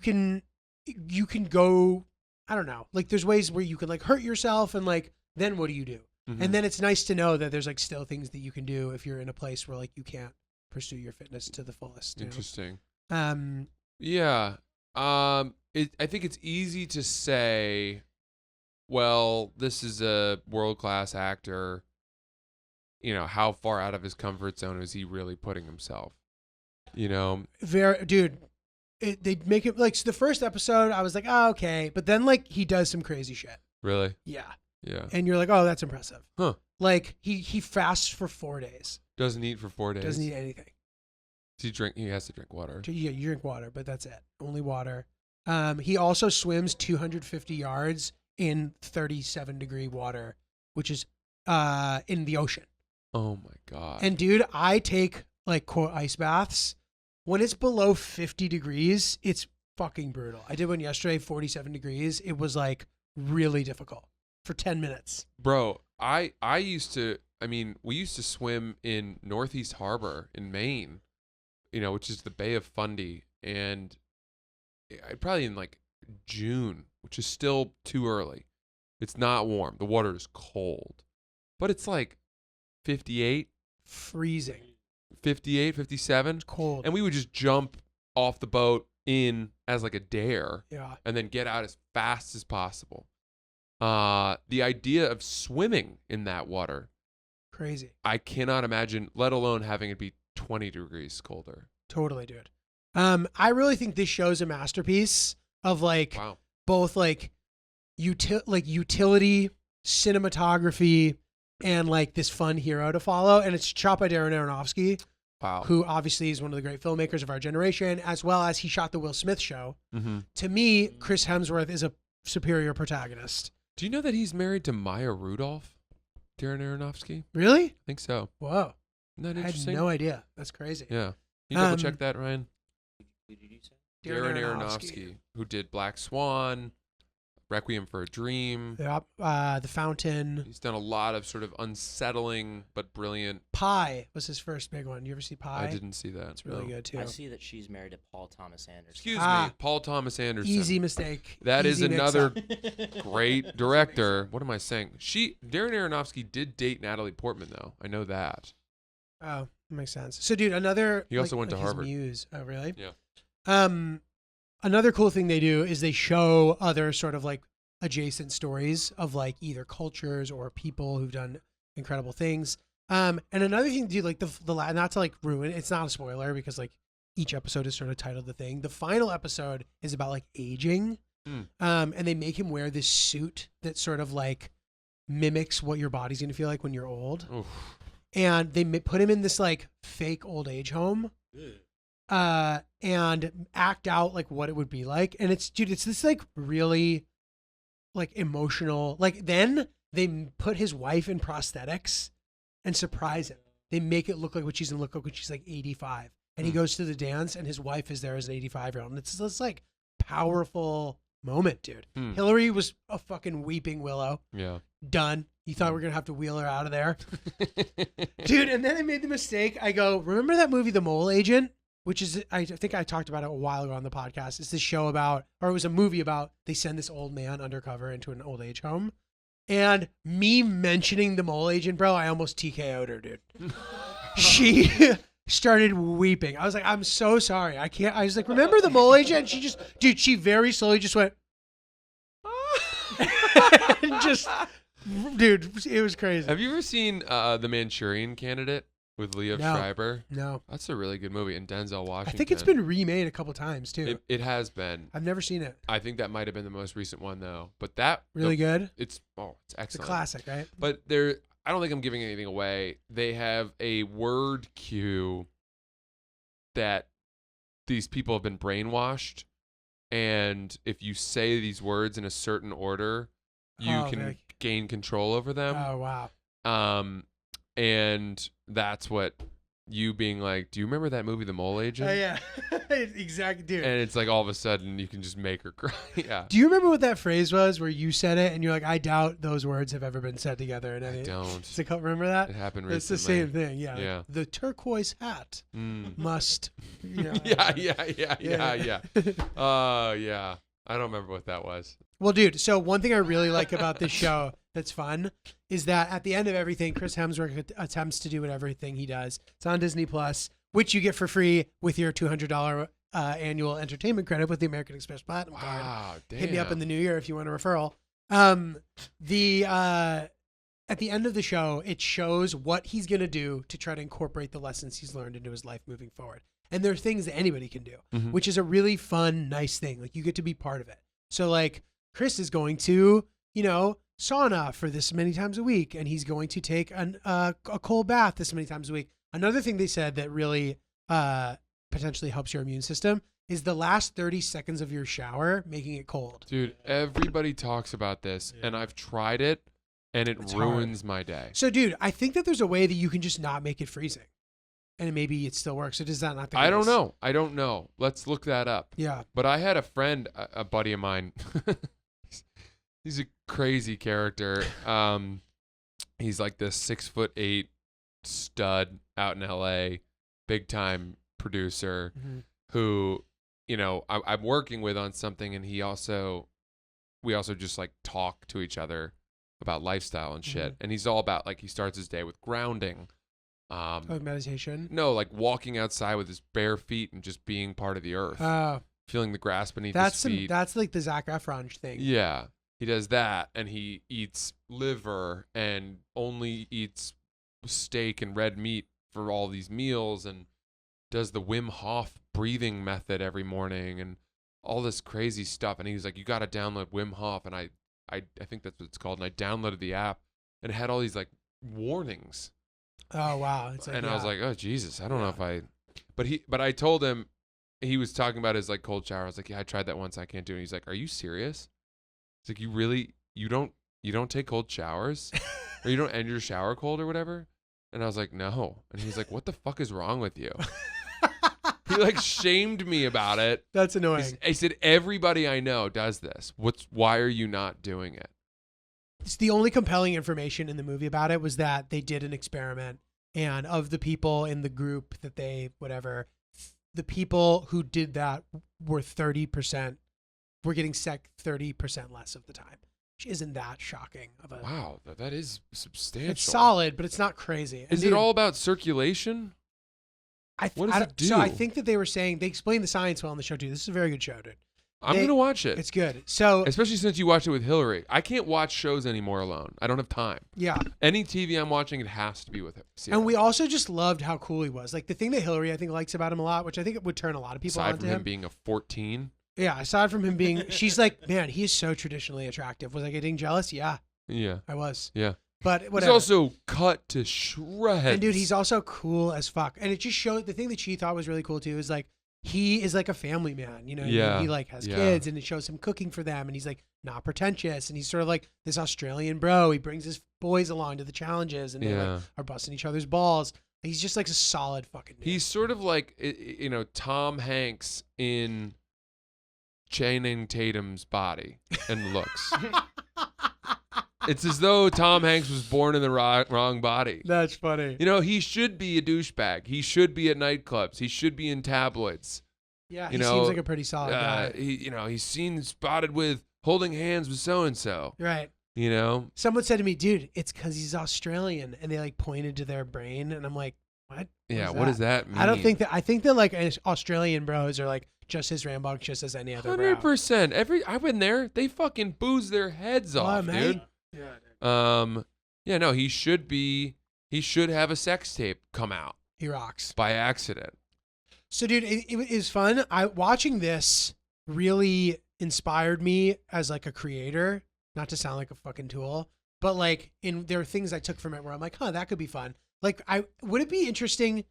can go, I don't know, like there's ways where you can like hurt yourself and like, then what do you do? Mhm. And then it's nice to know that there's like still things that you can do if you're in a place where like you can't pursue your fitness to the fullest. Interesting. Um, Yeah. I think it's easy to say, well, this is a world-class actor. How far out of his comfort zone is he really putting himself? dude, they make it like, so the first episode I was like, oh, okay, but then like he does some crazy shit. Really? Yeah. Yeah. And you're like, oh, that's impressive. Huh. Like he fasts for 4 days. Doesn't eat for 4 days. Doesn't eat anything. He has to drink water. Yeah, you drink water, but that's it. Only water. He also swims 250 yards in 37-degree water, which is in the ocean. Oh my God. And dude, I take like quote ice baths. When it's below 50 degrees, it's fucking brutal. I did one yesterday, 47 degrees. It was like really difficult for 10 minutes. Bro, we used to swim in Northeast Harbor in Maine, which is the Bay of Fundy, and probably in like June, which is still too early. It's not warm. The water is cold, but it's like 58, Freezing. 58, 57. It's cold. And we would just jump off the boat in as like a dare Yeah. and then get out as fast as possible. The idea of swimming in that water, Crazy. I cannot imagine, let alone having it be 20 degrees colder. Totally, dude. I really think this show's a masterpiece of like Wow. both like utility, cinematography, and like this fun hero to follow. And it's shot by Darren Aronofsky, Wow. who obviously is one of the great filmmakers of our generation, as well as he shot the Will Smith show. Mm-hmm. To me, Chris Hemsworth is a superior protagonist. Do you know that he's married to Maya Rudolph? Darren Aronofsky? Really? I think so. Whoa. Isn't that I had interesting? no idea. That's crazy. Yeah. Can you double Um, check that, Ryan? Who did you say? Darren Aronofsky, who did Black Swan, Requiem for a Dream. Yep. The Fountain. He's done a lot of sort of unsettling but brilliant. Pi was his first big one. You ever see Pi? I didn't see that. It's really no. good too. I see that she's married to Paul Thomas Anderson. Excuse Ah. me, Paul Thomas Anderson. Easy mistake. That is Easy another mix-up. great director. What am I saying? Darren Aronofsky did date Natalie Portman, though. I know that. Oh, makes sense. So, dude, another. He also went to his Harvard. Muse. Oh, really? Yeah. Another cool thing they do is they show other sort of like adjacent stories of like either cultures or people who've done incredible things. And another thing, dude, like the not to like ruin, it's not a spoiler because like each episode is sort of titled the thing. The final episode is about like aging. And they make him wear this suit that sort of like mimics what your body's going to feel like when you're old. Oof. And they put him in this like fake old age home. And act out like what it would be like. And it's this like really like emotional, like then they put his wife in prosthetics and surprise him. They make it look like what she's gonna look like when she's like 85. And he goes to the dance and his wife is there as an 85-year-old. And it's this like powerful moment, dude. Hillary was a fucking weeping willow. Yeah. Done. You thought we were going to have to wheel her out of there. Dude, and then I made the mistake. I go, remember that movie, The Mole Agent? Which is, I think I talked about it a while ago on the podcast. It's this show about, or it was a movie about, they send this old man undercover into an old age home. And me mentioning The Mole Agent, bro, I almost TKO'd her, dude. She started weeping. I was like, I'm so sorry. I can't. I was like, remember The Mole Agent? And she just, dude, she very slowly just went, and just, dude, it was crazy. Have you ever seen The Manchurian Candidate with Liev No. Schreiber? No. That's a really good movie. And Denzel I Washington. think it's been remade a couple times too. It has been. I've never seen it. I think that might have been the most recent one though. But that Really good? It's It's a excellent. classic, right? But I don't think I'm giving anything away. They have a word cue that these people have been brainwashed, and if you say these words in a certain order, you Oh, can very- gain control over them. Oh, wow. And that's what you being like, do you remember that movie, The Mole Agent? Oh, yeah. Exactly, dude. And it's like all of a sudden you can just make her cry. Yeah. Do you remember what that phrase was where you said it and you're like, I doubt those words have ever been said together in any. I don't. Does it remember that? It happened It's recently. the same thing. Yeah. Yeah. Like, the turquoise hat Mm. must. You know, Yeah. Yeah. I don't remember what that was. Well, dude, so one thing I really like about this show that's fun is that at the end of everything, Chris Hemsworth attempts to do what everything he does. It's on Disney Plus, which you get for free with your $200 annual entertainment credit with the American Express Platinum card. Wow, damn. Hit me up in the new year if you want a referral. At the end of the show, it shows what he's going to do to try to incorporate the lessons he's learned into his life moving forward. And there are things that anybody can do, Mhm. which is a really fun, nice thing. Like you get to be part of it. So like Chris is going to, sauna for this many times a week, and he's going to take a cold bath this many times a week. Another thing they said that really potentially helps your immune system is the last 30 seconds of your shower, making it cold. Dude, everybody talks about this, and I've tried it, and it It's ruins my day. So, dude, I think that there's a way that you can just not make it freezing, and maybe it still works. So does that not? The I don't case? know. I don't know. Let's look that up. Yeah. But I had a friend, a buddy of mine. He's a crazy character. He's like this 6'8" stud out in LA, big time producer who, I'm working with on something, and we also just like talk to each other about lifestyle and shit. And he's all about like he starts his day with grounding. Meditation. No, like walking outside with his bare feet and just being part of the earth, feeling the grass beneath his feet. That's like the Zac Efron thing. Yeah, he does that, and he eats liver and only eats steak and red meat for all these meals, and does the Wim Hof breathing method every morning and all this crazy stuff. And he was like, you got to download Wim Hof, and I think that's what it's called. And I downloaded the app, and it had all these like warnings. Oh wow! It's like, And I was like, oh Jesus, I don't know if I. But I told him, he was talking about his like cold shower. I was like, yeah, I tried that once. I can't do it. He's like, are you serious? He's like, you don't take cold showers, or you don't end your shower cold or whatever. And I was like, no. And he was like, what the fuck is wrong with you? He like shamed me about it. That's annoying. I said, everybody I know does this. Why are you not doing it? It's the only compelling information in the movie about it was that they did an experiment, and of the people in the group that the people who did that were 30%, were getting sick 30% less of the time, which isn't that shocking. Wow, that is substantial. It's solid, but it's not crazy. Is it all about circulation? What does it do? So I think that they were saying, they explained the science well on the show too. This is a very good show, dude. I'm going to watch it. It's good. So, especially since you watched it with Hillary. I can't watch shows anymore alone. I don't have time. Yeah. Any TV I'm watching, it has to be with him. And we also just loved how cool he was. Like the thing that Hillary, I think, likes about him a lot, which I think it would turn a lot of people aside onto from him being a 14. Yeah, aside from him being, she's like, man, he is so traditionally attractive. Was I getting jealous? Yeah. Yeah. I was. Yeah. But whatever. He's also cut to shreds. And dude, he's also cool as fuck. And it just showed, the thing that she thought was really cool too is like, he is like a family man, Yeah. He like has kids, and it shows him cooking for them, and he's like not pretentious, and he's sort of like this Australian bro. He brings his boys along to the challenges, and they like are busting each other's balls. He's just like a solid fucking dude. He's sort of like, Tom Hanks in Channing Tatum's body and looks. It's as though Tom Hanks was born in the wrong body. That's funny. He should be a douchebag. He should be at nightclubs. He should be in tabloids. Yeah, he seems like a pretty solid guy. He's seen spotted with holding hands with so and so. Right. Someone said to me, dude, it's because he's Australian, and they like pointed to their brain, and I'm like, what? What does that mean? I think that like Australian bros are like just as rambunctious as any other bro. 100%. I've been there. They fucking booze their heads off, dude. Yeah. He should have a sex tape come out. He rocks. By accident. So dude, it was fun. Watching this really inspired me as like a creator, not to sound like a fucking tool, but like there are things I took from it where I'm like, that could be fun. Like would it be interesting?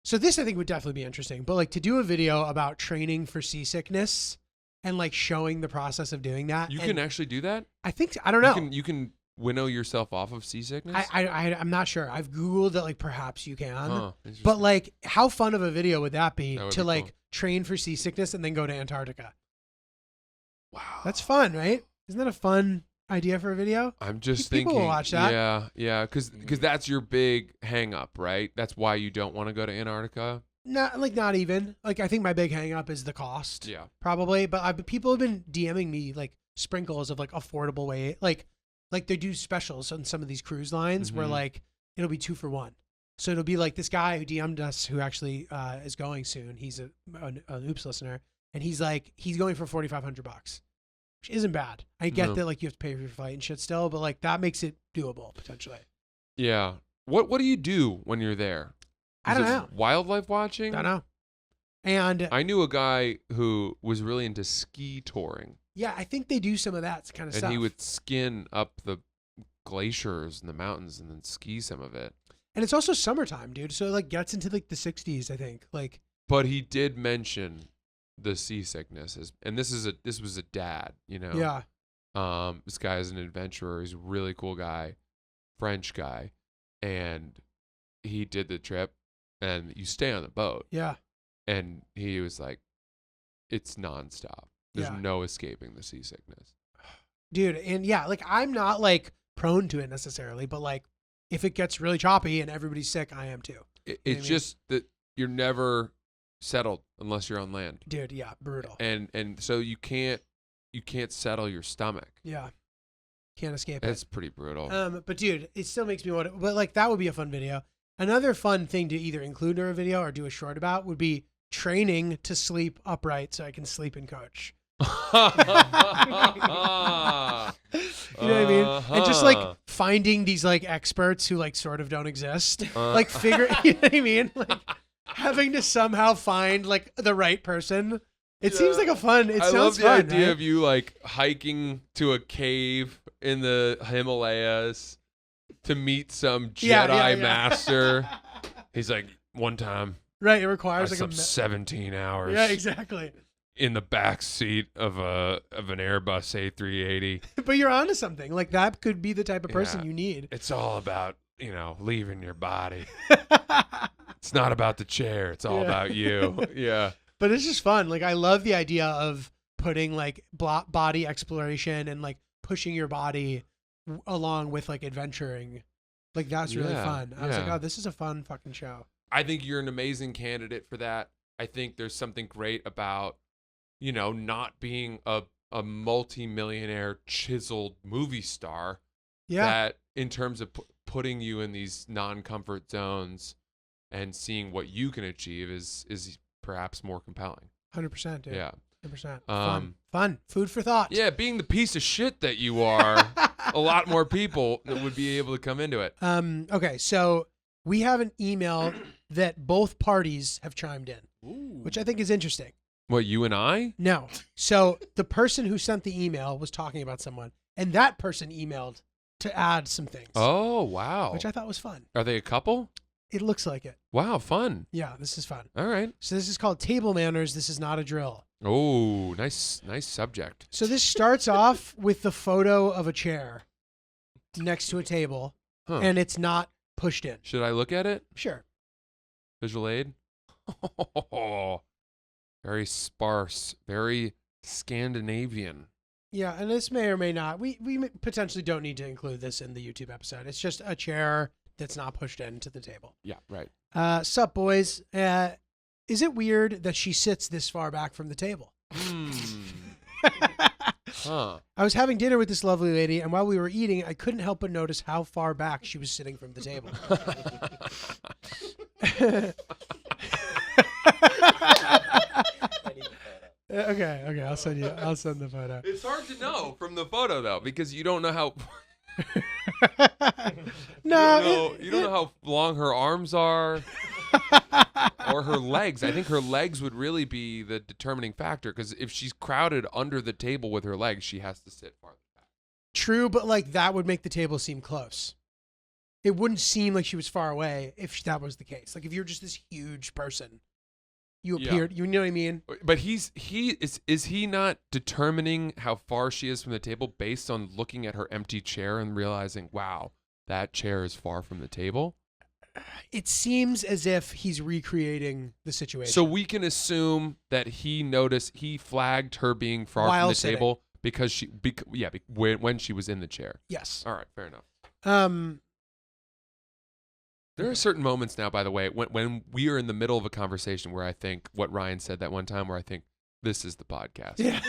So this I think would definitely be interesting, but like to do a video about training for seasickness and like showing the process of doing that. You can actually do that? I think, I don't know. You can winnow yourself off of seasickness? I'm not sure. I've Googled that like perhaps you can. Huh, but like how fun of a video would that be would to be like cool. train for seasickness and then go to Antarctica? Wow. That's fun, right? Isn't that a fun idea for a video? I'm just People thinking. will watch that. Yeah, because that's your big hang up, right? That's why you don't want to go to Antarctica. Not even. Like I think my big hang up is the cost. Yeah. Probably, but people have been DMing me like sprinkles of like affordable way, like they do specials on some of these cruise lines where like it'll be 2 for 1. So it'll be like this guy who DM'd us who actually is going soon. He's an Oops listener, and he's going for $4,500, which isn't bad. I get that like you have to pay for your flight and shit still, but like that makes it doable potentially. Yeah. What do you do when you're there? I don't know. Wildlife watching? I don't know. And I knew a guy who was really into ski touring, yeah, I think they do some of that kind of and stuff. he would skin up the glaciers and the mountains and then ski some of it. And it's also summertime, dude. So it like gets into like the 60s, I think. Like, But he did mention the seasickness, and this was a dad, you know. yeah, This guy is an adventurer. He's a really cool guy, French guy, and he did the trip, and you stay on the boat, yeah, and he was like, it's nonstop. There's Yeah. no escaping the seasickness. dude. And yeah, like I'm not like prone to it necessarily, but like if it gets really choppy and everybody's sick, I am too. It's I mean- just that you're never settled unless you're on land, Dude, yeah, brutal. and so you can't settle your stomach. Yeah, can't escape it. That's pretty brutal. But dude, it still makes me want to. But like that would be a fun video. Another fun thing to either include in a video or do a short about would be training to sleep upright so I can sleep in coach. You know what I mean? And just like finding these like experts who like sort of don't exist. Like figure, you know what I mean? Like having to somehow find like the right person. It seems like a fun. It I sounds love the fun. idea right? of you like hiking to a cave in the Himalayas to meet some Jedi Yeah, yeah. master. He's like, one time Right. It I requires like slept a. 17 hours Yeah, exactly. in the back seat of an Airbus A380. But you're onto something. Like that could be the type of person Yeah. you need. It's all about, leaving your body. It's not about the chair. It's all Yeah. about you. Yeah. But it's just fun. Like I love the idea of putting like body exploration and like pushing your body along with like adventuring. Like that's really Yeah, fun. I was like, yeah. oh, this is a fun fucking show. I think you're an amazing candidate for that. I think there's something great about, not being a multi-millionaire chiseled movie star. Yeah. That in terms of putting you in these non-comfort zones and seeing what you can achieve is perhaps more compelling. 100%, dude. Yeah. 100%. Um, Fun. Food for thought. Yeah, being the piece of shit that you are, a lot more people would be able to come into it. Okay, so we have an email that both parties have chimed in, which I think is interesting. What, you and I? No. So the person who sent the email was talking about someone, and that person emailed to add some things. Oh, wow. Which I thought was fun. Are they a couple? It looks like it. Wow, fun. Yeah, this is fun. All right. So this is called Table Manners. This is not a drill. Oh, nice subject. So this starts off with the photo of a chair next to a table, Huh. and it's not pushed in. Should I look at it? Sure. Visual aid? Oh, very sparse, very Scandinavian. Yeah, and this may or may not. We potentially don't need to include this in the YouTube episode. It's just a chair that's not pushed into the table. Yeah, right. Sup, boys? Is it weird that she sits this far back from the table? Huh. I was having dinner with this lovely lady, and while we were eating, I couldn't help but notice how far back she was sitting from the table. Okay, I'll send the photo. It's hard to know from the photo though, because you don't know how No, you don't know how long her arms are or her legs. I think her legs would really be the determining factor, because if she's crowded under the table with her legs, she has to sit farther back. true, but like that would make the table seem close. It wouldn't seem like she was far away if that was the case. Like if you're just this huge person, you Yeah. appeared. You know what I mean? But is he not determining how far she is from the table based on looking at her empty chair and realizing, wow, that chair is far from the table? It seems as if he's recreating the situation. So we can assume that he flagged her being far While from the sitting. table because when she was in the chair. yes. All right, fair enough. There are certain moments now, by the way, when we are in the middle of a conversation where I think what Ryan said that one time, where I think this is the podcast. Yeah.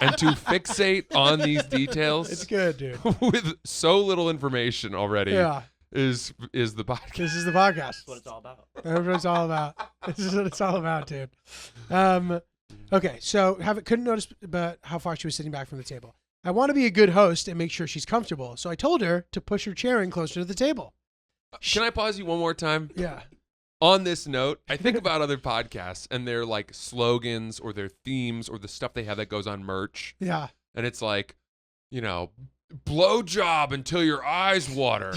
And to fixate on these details It's good, dude. with so little information already Yeah. is the podcast. This is the podcast. That's what it's all about. That's what it's all about. This is what it's all about, dude. Okay, so couldn't notice but how far she was sitting back from the table. I want to be a good host and make sure she's comfortable, so I told her to push her chair in closer to the table. Can I pause you one more time? Yeah. On this note, I think about other podcasts and their like slogans or their themes or the stuff they have that goes on merch. Yeah. And it's like, blow job until your eyes water.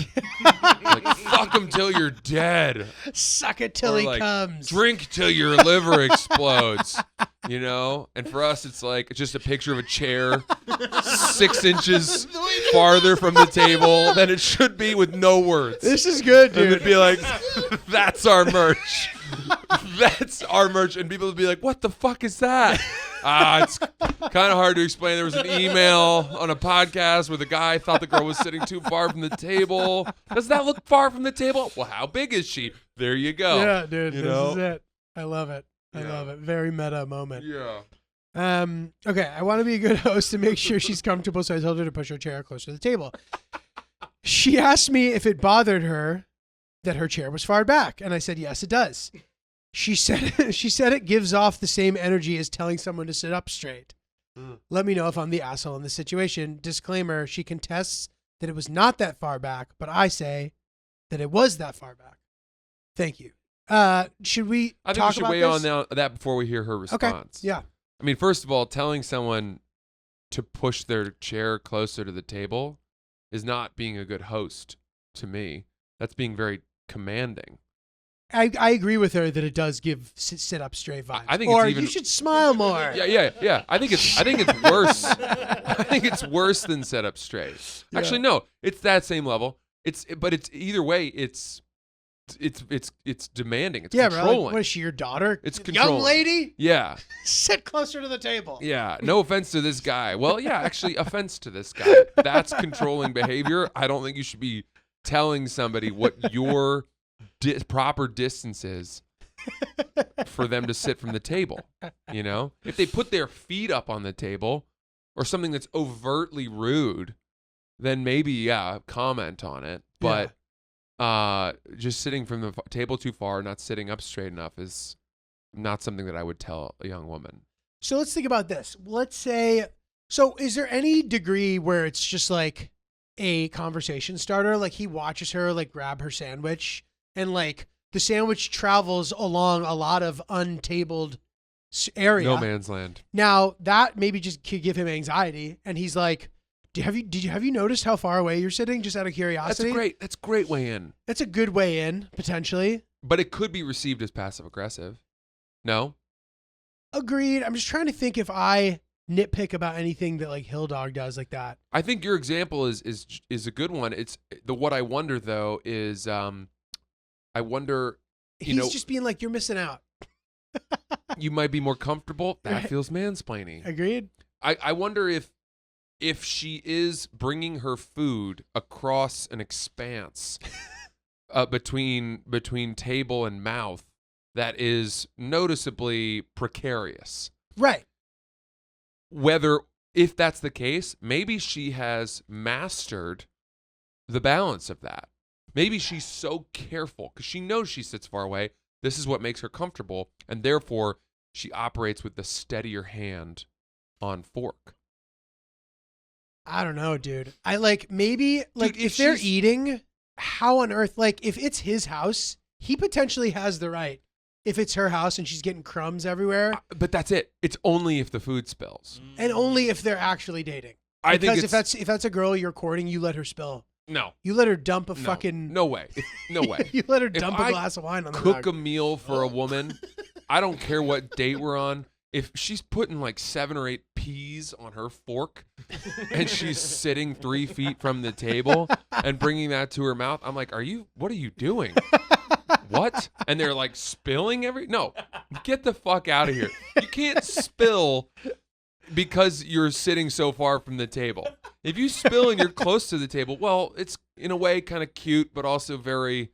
Like, fuck him till you're dead. Suck it till Or he like, comes. drink till your liver explodes. And for us, it's like just a picture of a chair 6 inches farther from the table than it should be with no words. This is good, And dude. it'd be like, that's our merch. That's our merch. And people would be like, what the fuck is that? It's kind of hard to explain. There was an email on a podcast where the guy thought the girl was sitting too far from the table. Does that look far from the table? Well, how big is she? There you go. Yeah, dude. You This know? is it. I love it. I Yeah. love it. Very meta moment. Yeah. Okay, I want to be a good host and make sure she's comfortable, so I told her to push her chair closer to the table. She asked me if it bothered her that her chair was far back, and I said, yes, it does. She said it gives off the same energy as telling someone to sit up straight. Let me know if I'm the asshole in this situation. Disclaimer, she contests that it was not that far back, but I say that it was that far back. Thank you. Should we I think talk we should about weigh this? on that before we hear her response. Okay, yeah. I mean, first of all, telling someone to push their chair closer to the table is not being a good host to me. That's being very commanding. I agree with her that it does give sit up straight vibes. I think or it's even- you should smile more. Yeah. I think it's worse. I think it's worse than set up straight. Actually, no, it's that same level. But it's either way. It's demanding. It's Yeah, bro. controlling. Like, what is she, your daughter? It's Young controlling. lady, Yeah. sit closer to the table. Yeah. No offense to this guy. Well, yeah, actually, offense to this guy. That's controlling behavior. I don't think you should be telling somebody what your proper distance is for them to sit from the table. If they put their feet up on the table or something that's overtly rude, then maybe, comment on it. But just sitting from the table too far, not sitting up straight enough is not something that I would tell a young woman. So let's think about this. Let's say, so is there any degree where it's just like a conversation starter? Like he watches her like grab her sandwich and like the sandwich travels along a lot of untabled area. No man's land. Now that maybe just could give him anxiety, and he's like, "Have you noticed how far away you're sitting?" Just out of curiosity. That's a great way in. That's a good way in potentially. But it could be received as passive aggressive. No. Agreed. I'm just trying to think if I nitpick about anything that like Hill Dog does like that. I think your example is a good one. It's what I wonder though is I wonder He's just being like, "You're missing out." you might be more comfortable. That Right. feels mansplaining. Agreed. I wonder if she is bringing her food across an expanse between table and mouth that is noticeably precarious. Right. If that's the case, maybe she has mastered the balance of that. Maybe she's so careful because she knows she sits far away. This is what makes her comfortable, and therefore she operates with the steadier hand on fork. I don't know, dude. I like maybe like Dude, if they're eating, how on earth, like if it's his house, he potentially has the right. If it's her house and she's getting crumbs everywhere, But that's it. It's only if the food spills. and only if they're actually dating. I think Because it's if that's a girl you're courting, you let her spill. no. You let her dump a No. fucking. No way. No way. You let her If dump a I glass of wine on the Cook rug. a meal for a woman. I don't care what date we're on. If she's putting like 7 or 8 peas on her fork and she's sitting 3 feet from the table and bringing that to her mouth, I'm like, what are you doing? What? And they're like spilling no, get the fuck out of here. You can't spill because you're sitting so far from the table. If you spill and you're close to the table, well, it's in a way kind of cute, but also very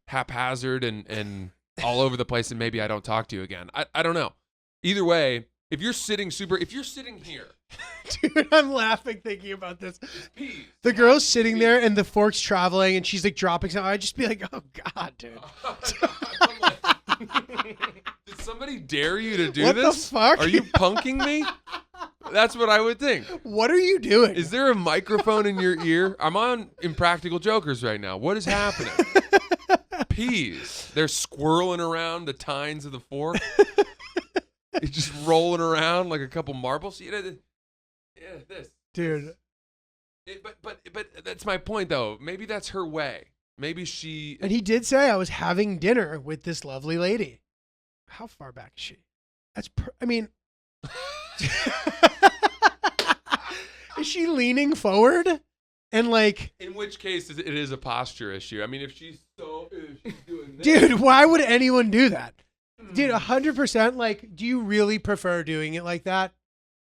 haphazard and all over the place. And maybe I don't talk to you again. I don't know. Either way, if you're sitting here, Dude, I'm laughing thinking about this. peas. The girl's sitting there and the fork's traveling and she's like dropping something. I'd just be like, "Oh God, dude. Did somebody dare you to do What the this? fuck? Are you punking me? That's what I would think. What are you doing?" Is there a microphone in your ear? I'm on Impractical Jokers right now. What is happening? peas. They're swirling around the tines of the fork. It's just rolling around like a couple marbles. This. Dude. But that's my point, though. Maybe that's her way. Maybe she... And he did say, I was having dinner with this lovely lady. How far back is she? I mean... Is she leaning forward? And like... In which case, it is a posture issue. I mean, if she's doing this... Dude, why would anyone do that? Dude, 100%, like, do you really prefer doing it like that?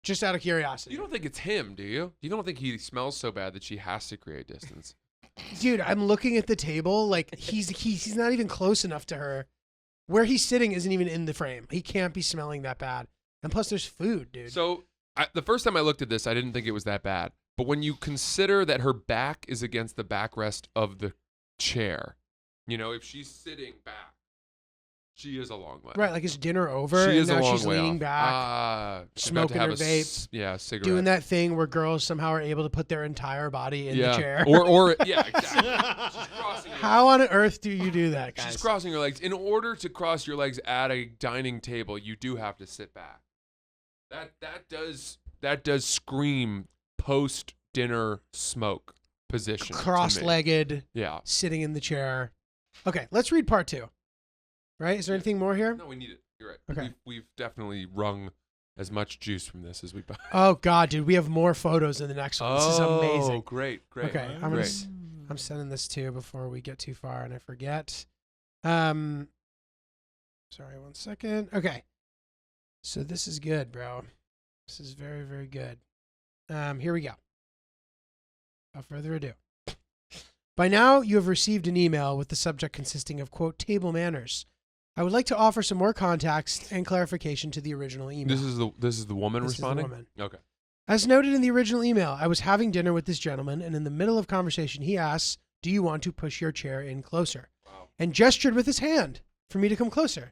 Just out of curiosity. You don't think it's him, do you? You don't think he smells so bad that she has to create distance? Dude, I'm looking at the table. Like, he's not even close enough to her. Where he's sitting isn't even in the frame. He can't be smelling that bad. And plus, there's food, dude. So, the first time I looked at this, I didn't think it was that bad. But when you consider that her back is against the backrest of the chair, you know, if she's sitting back, she is a long way. Right, like, is dinner over? She is and a now long she's way leaning off. back, She's about to smoking have her vape. cigarette. doing that thing where girls somehow are able to put their entire body in the chair. Or yeah, exactly. She's crossing her How on earth do you do that, guys? She's crossing her legs. In order to cross your legs at a dining table, you do have to sit back. That does scream post-dinner smoke position. to me. Cross-legged, Yeah. sitting in the chair. Okay, let's read part 2. Right? Is there anything more here? No, we need it. You're right. Okay. We've definitely wrung as much juice from this as we. Oh God, dude, we have more photos in the next one. This is amazing. Oh, great. Okay, I'm sending this to you before we get too far and I forget. Sorry, 1 second. Okay, so this is good, bro. This is very, very good. Here we go. Without further ado. By now, you have received an email with the subject consisting of, quote, table manners. I would like to offer some more context and clarification to the original email. This is the woman This is the responding. woman. Okay. As noted in the original email, I was having dinner with this gentleman, and in the middle of conversation, he asks, do you want to push your chair in closer? Wow. And gestured with his hand for me to come closer.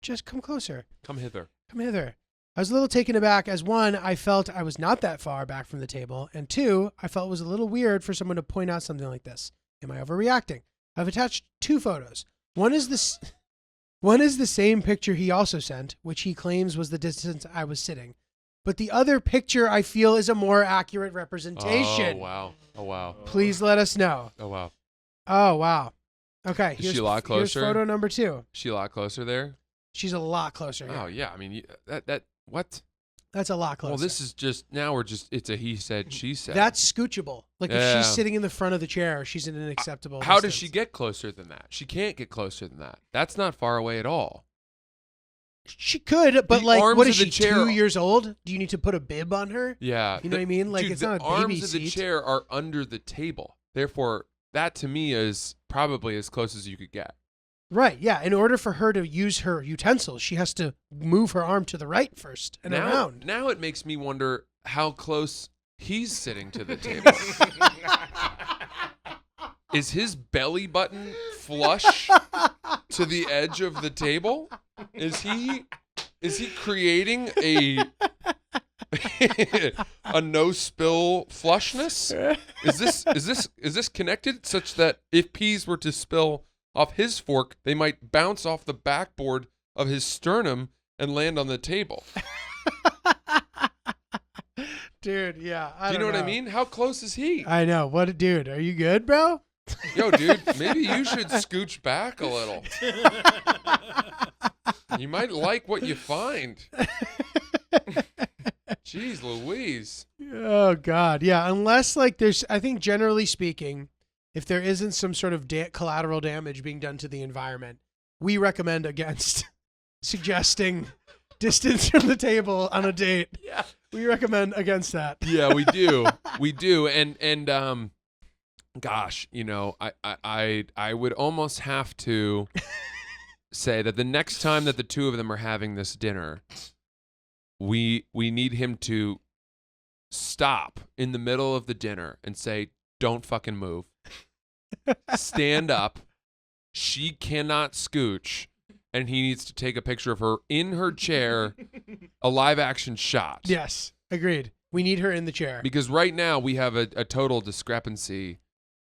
Just come closer. Come hither. Come hither. I was a little taken aback as 1, I felt I was not that far back from the table, and 2, I felt it was a little weird for someone to point out something like this. Am I overreacting? I've attached 2 photos. One is the same picture he also sent, which he claims was the distance I was sitting. But the other picture I feel is a more accurate representation. Oh wow. Please let us know. Oh wow. Oh wow. Okay. Is she a lot closer? Here's photo number 2. She a lot closer there. She's a lot closer. Here. Oh yeah. I mean what? That's a lot closer. Well, this is it's a he said she said. That's scoochable. Like if Yeah. she's sitting in the front of the chair, she's in an acceptable How does distance. she get closer than that? She can't get closer than that. That's not far away at all. She could, but The like, arms what is of she, the chair- 2 years old? Do you need to put a bib on her? Yeah. You know what I mean? Like, dude, it's not a the baby arms of the seat. chair are under the table. Therefore, that to me is probably as close as you could get. Right, yeah. In order for her to use her utensils, she has to move her arm to the right first and around. Now it makes me wonder how close he's sitting to the table. Is his belly button flush to the edge of the table? Is he creating a no spill flushness? Is this connected such that if peas were to spill off his fork, they might bounce off the backboard of his sternum and land on the table? Dude, yeah. Do you know what I mean? How close is he? I know. What, dude? Are you good, bro? Yo, dude, maybe you should scooch back a little. You might like what you find. Jeez Louise. Oh, God. Yeah. Unless, like, I think generally speaking, if there isn't some sort of collateral damage being done to the environment, we recommend against suggesting distance from the table on a date. Yeah. We recommend against that. Yeah, we do. We do. And gosh, you know, I would almost have to say that the next time that the two of them are having this dinner, we need him to stop in the middle of the dinner and say, "Don't fucking move. Stand up. She cannot scooch." And he needs to take a picture of her in her chair, a live action shot. Yes, agreed. We need her in the chair. Because right now we have a total discrepancy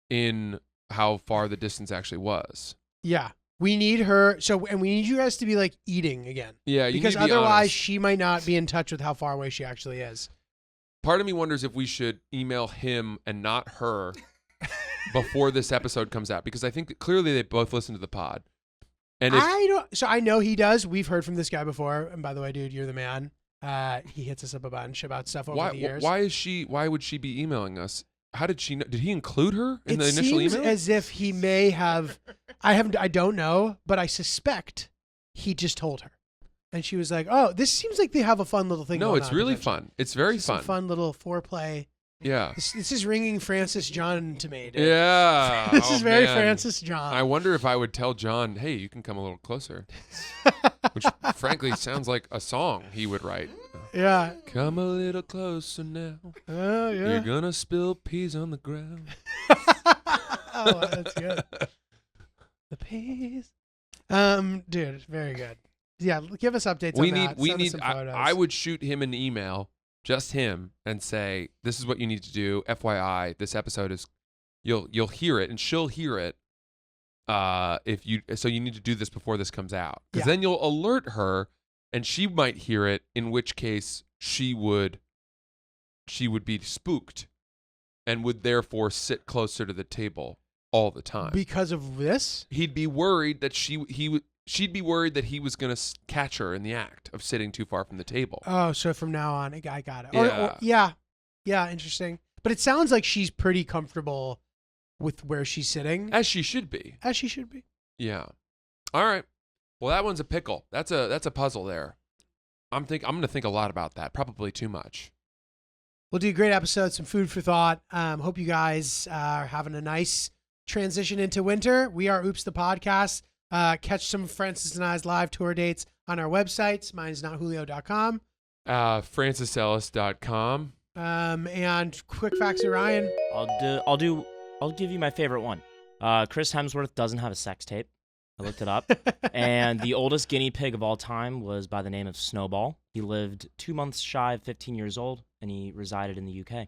in how far the distance actually was. Yeah. We need her. And we need you guys to be like eating again. Yeah, you Because need to be otherwise honest. she might not be in touch with how far away she actually is. Part of me wonders if we should email him and not her before this episode comes out, because I think that clearly they both listen to the pod. And if, I know he does. We've heard from this guy before. And by the way, dude, you're the man. He hits us up a bunch about stuff over the years. why would she be emailing us? How did she know? Did he include her in the It initial seems email? as if he may have. I don't know, but I suspect he just told her, and she was like, "Oh, this seems like they have a fun little thing." No, going it's on, really potentially. fun. It's very Just some fun. fun little foreplay. Yeah. This is ringing Francis John to me. Dude. Yeah. This Oh, is very man. Francis John. I wonder if I would tell John, hey, you can come a little closer. Which, frankly, sounds like a song he would write. Yeah. Come a little closer now. Oh You're yeah. gonna spill peas on the ground. Oh, that's good. The peas. Dude, very good. Yeah, give us updates on that. Send us some photos. I would shoot him an email, just him, and say, this is what you need to do. FYI, this episode is, you'll hear it, and she'll hear it. So you need to do this before this comes out, because Yeah. then you'll alert her, and she might hear it. In which case, she would be spooked, and would therefore sit closer to the table all the time. Because of this? He'd be worried that she'd be worried that he was going to catch her in the act of sitting too far from the table. Oh, so from now on, I got it. Yeah. Yeah, interesting. But it sounds like she's pretty comfortable with where she's sitting, As she should be. as she should be. Yeah. All right. Well, that one's a pickle. That's a puzzle there. I'm going to think a lot about that. Probably too much. We'll do a great episode, some food for thought. Hope you guys are having a nice transition into winter. We are Oops the Podcast. Catch some of Francis and I's live tour dates on our websites. Mine's notjulio.com. FrancisEllis.com. And quick facts of Ryan. I'll give you my favorite one. Chris Hemsworth doesn't have a sex tape. I looked it up. And the oldest guinea pig of all time was by the name of Snowball. He lived 2 months shy of 15 years old, and he resided in the UK.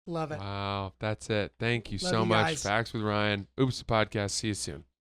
Love it. Wow. That's it. Thank you Love so you much. guys. Facts with Ryan. Oops the Podcast. See you soon.